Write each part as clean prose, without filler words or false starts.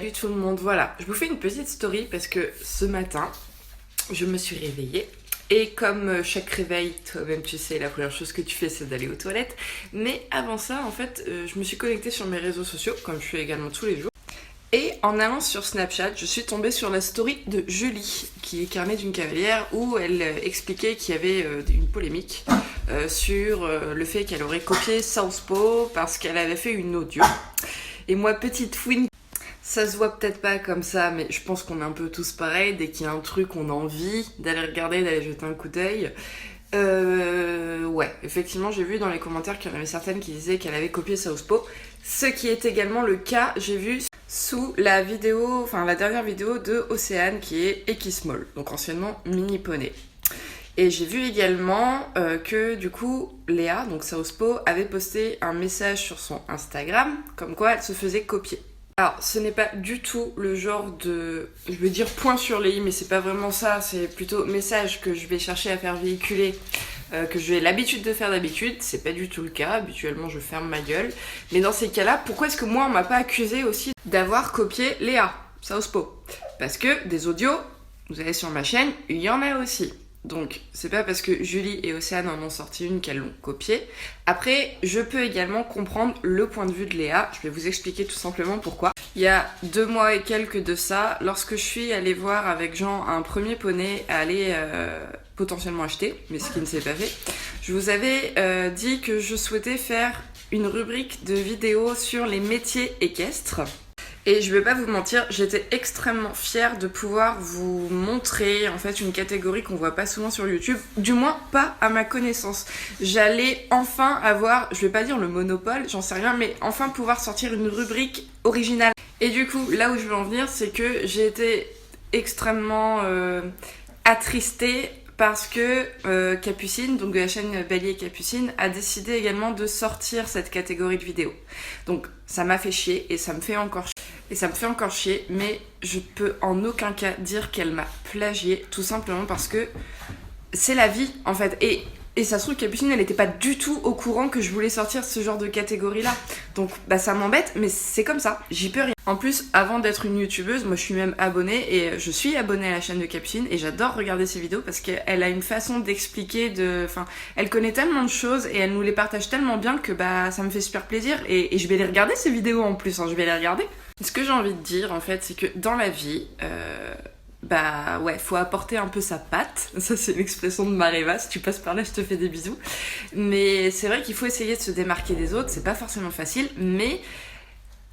Salut tout le monde, voilà, je vous fais une petite story parce que ce matin, je me suis réveillée et comme chaque réveil, toi-même tu sais, la première chose que tu fais c'est d'aller aux toilettes. Mais avant ça, en fait, je me suis connectée sur mes réseaux sociaux, comme je fais également tous les jours. Et en allant sur Snapchat, je suis tombée sur la story de Julie, qui est carnet d'une cavalière, où elle expliquait qu'il y avait une polémique sur le fait qu'elle aurait copié Southpaw parce qu'elle avait fait une audio. Et moi, petite fouine, ça se voit peut-être pas comme ça, mais je pense qu'on est un peu tous pareils. Dès qu'il y a un truc, on a envie d'aller regarder, d'aller jeter un coup d'œil. Ouais, effectivement, j'ai vu dans les commentaires qu'il y en avait certaines qui disaient qu'elle avait copié Southpaw. Ce qui est également le cas, j'ai vu sous la vidéo, enfin la dernière vidéo de Océane qui est Ekismol, donc anciennement Mini Poney. Et j'ai vu également que du coup Léa, donc Southpaw, avait posté un message sur son Instagram comme quoi elle se faisait copier. Alors ce n'est pas du tout le genre de, je veux dire point sur les i, mais c'est pas vraiment ça, c'est plutôt message que je vais chercher à faire véhiculer, que j'ai l'habitude de faire d'habitude, c'est pas du tout le cas, habituellement je ferme ma gueule. Mais dans ces cas-là, pourquoi est-ce que moi on m'a pas accusé aussi d'avoir copié Léa, Southpaw? Parce que des audios, vous allez sur ma chaîne, il y en a aussi. Donc, c'est pas parce que Julie et Océane en ont sorti une qu'elles l'ont copiée. Après, je peux également comprendre le point de vue de Léa. Je vais vous expliquer tout simplement pourquoi. Il y a 2 mois et quelques de ça, lorsque je suis allée voir avec Jean un premier poney à aller potentiellement acheter, mais ce qui ne s'est pas fait, je vous avais dit que je souhaitais faire une rubrique de vidéos sur les métiers équestres. Et je vais pas vous mentir, j'étais extrêmement fière de pouvoir vous montrer en fait une catégorie qu'on voit pas souvent sur YouTube, du moins pas à ma connaissance. J'allais enfin avoir, je vais pas dire le monopole, j'en sais rien, mais enfin pouvoir sortir une rubrique originale. Et du coup, là où je veux en venir, c'est que j'ai été extrêmement attristée parce que Capucine, donc de la chaîne Bellier Capucine, a décidé également de sortir cette catégorie de vidéos. Donc ça m'a fait chier et ça me fait encore chier. Mais je peux en aucun cas dire qu'elle m'a plagié, tout simplement parce que c'est la vie en fait. Et ça se trouve, Capucine, elle était pas du tout au courant que je voulais sortir ce genre de catégorie-là. Donc bah ça m'embête, mais c'est comme ça, j'y peux rien. En plus, avant d'être une youtubeuse, moi je suis même abonnée et je suis abonnée à la chaîne de Capucine et j'adore regarder ses vidéos parce qu'elle a une façon d'expliquer, enfin, elle connaît tellement de choses et elle nous les partage tellement bien que bah ça me fait super plaisir et je vais les regarder ces vidéos en plus, hein, je vais les regarder. Ce que j'ai envie de dire en fait, c'est que dans la vie, bah ouais, faut apporter un peu sa patte. Ça c'est l'expression de Mareva, si tu passes par là je te fais des bisous. Mais c'est vrai qu'il faut essayer de se démarquer des autres, c'est pas forcément facile, mais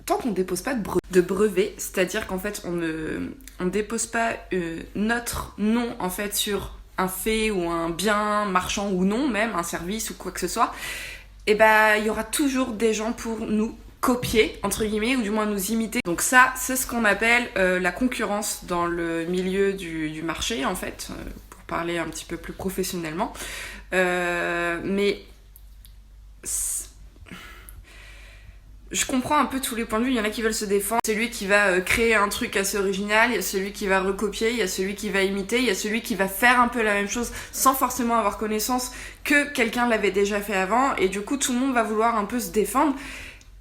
tant qu'on dépose pas de brevet, c'est-à-dire qu'en fait on dépose pas notre nom en fait sur un fait ou un bien marchand ou non, même un service ou quoi que ce soit, et bah il y aura toujours des gens pour nous copier, entre guillemets, ou du moins nous imiter. Donc ça, c'est ce qu'on appelle la concurrence dans le milieu du marché, en fait, pour parler un petit peu plus professionnellement. Mais je comprends un peu tous les points de vue, il y en a qui veulent se défendre. Celui qui va créer un truc assez original, il y a celui qui va recopier, il y a celui qui va imiter, il y a celui qui va faire un peu la même chose sans forcément avoir connaissance que quelqu'un l'avait déjà fait avant, et du coup tout le monde va vouloir un peu se défendre.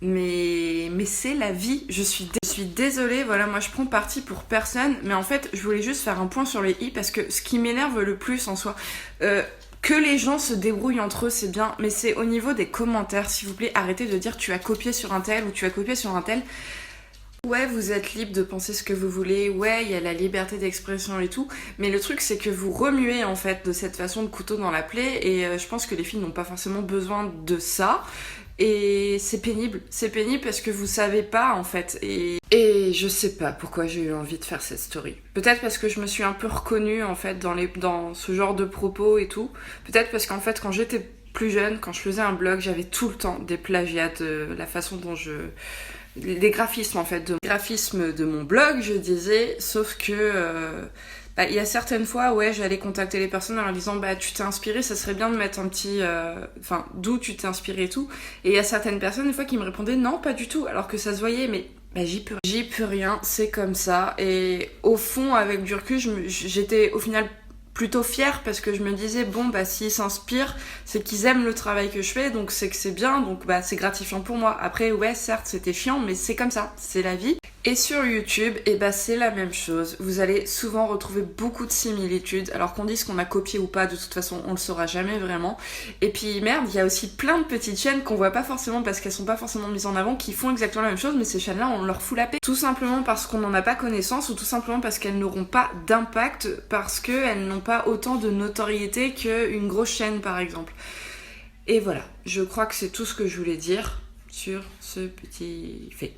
Mais c'est la vie, je suis désolée, voilà, moi je prends parti pour personne, mais en fait je voulais juste faire un point sur les i parce que ce qui m'énerve le plus en soi, que les gens se débrouillent entre eux c'est bien, mais c'est au niveau des commentaires, s'il vous plaît, arrêtez de dire tu as copié sur un tel ou tu as copié sur un tel. Ouais, vous êtes libre de penser ce que vous voulez, ouais, il y a la liberté d'expression et tout, mais le truc c'est que vous remuez en fait de cette façon de couteau dans la plaie et je pense que les filles n'ont pas forcément besoin de ça. Et c'est pénible parce que vous savez pas en fait et je sais pas pourquoi j'ai eu envie de faire cette story. Peut-être parce que je me suis un peu reconnue en fait dans ce genre de propos et tout. Peut-être parce qu'en fait quand j'étais plus jeune, quand je faisais un blog, j'avais tout le temps des plagiats de la façon dont les graphismes en fait, de mon blog je disais, sauf que il y a certaines fois, ouais, j'allais contacter les personnes en leur disant bah tu t'es inspiré, ça serait bien de mettre un petit, enfin d'où tu t'es inspiré et tout. Et il y a certaines personnes des fois qui me répondaient non pas du tout, alors que ça se voyait, mais bah j'y peux rien, c'est comme ça. Et au fond avec du recul, j'étais au final plutôt fière parce que je me disais bon bah s'ils s'inspirent, c'est qu'ils aiment le travail que je fais, donc c'est que c'est bien, donc bah c'est gratifiant pour moi. Après ouais certes c'était chiant, mais c'est comme ça, c'est la vie. Et sur YouTube, et bah c'est la même chose. Vous allez souvent retrouver beaucoup de similitudes. Alors qu'on dise qu'on a copié ou pas, de toute façon, on le saura jamais vraiment. Et puis merde, il y a aussi plein de petites chaînes qu'on voit pas forcément parce qu'elles sont pas forcément mises en avant, qui font exactement la même chose, mais ces chaînes-là, on leur fout la paix. Tout simplement parce qu'on n'en a pas connaissance, ou tout simplement parce qu'elles n'auront pas d'impact, parce qu'elles n'ont pas autant de notoriété qu'une grosse chaîne, par exemple. Et voilà, je crois que c'est tout ce que je voulais dire sur ce petit fait.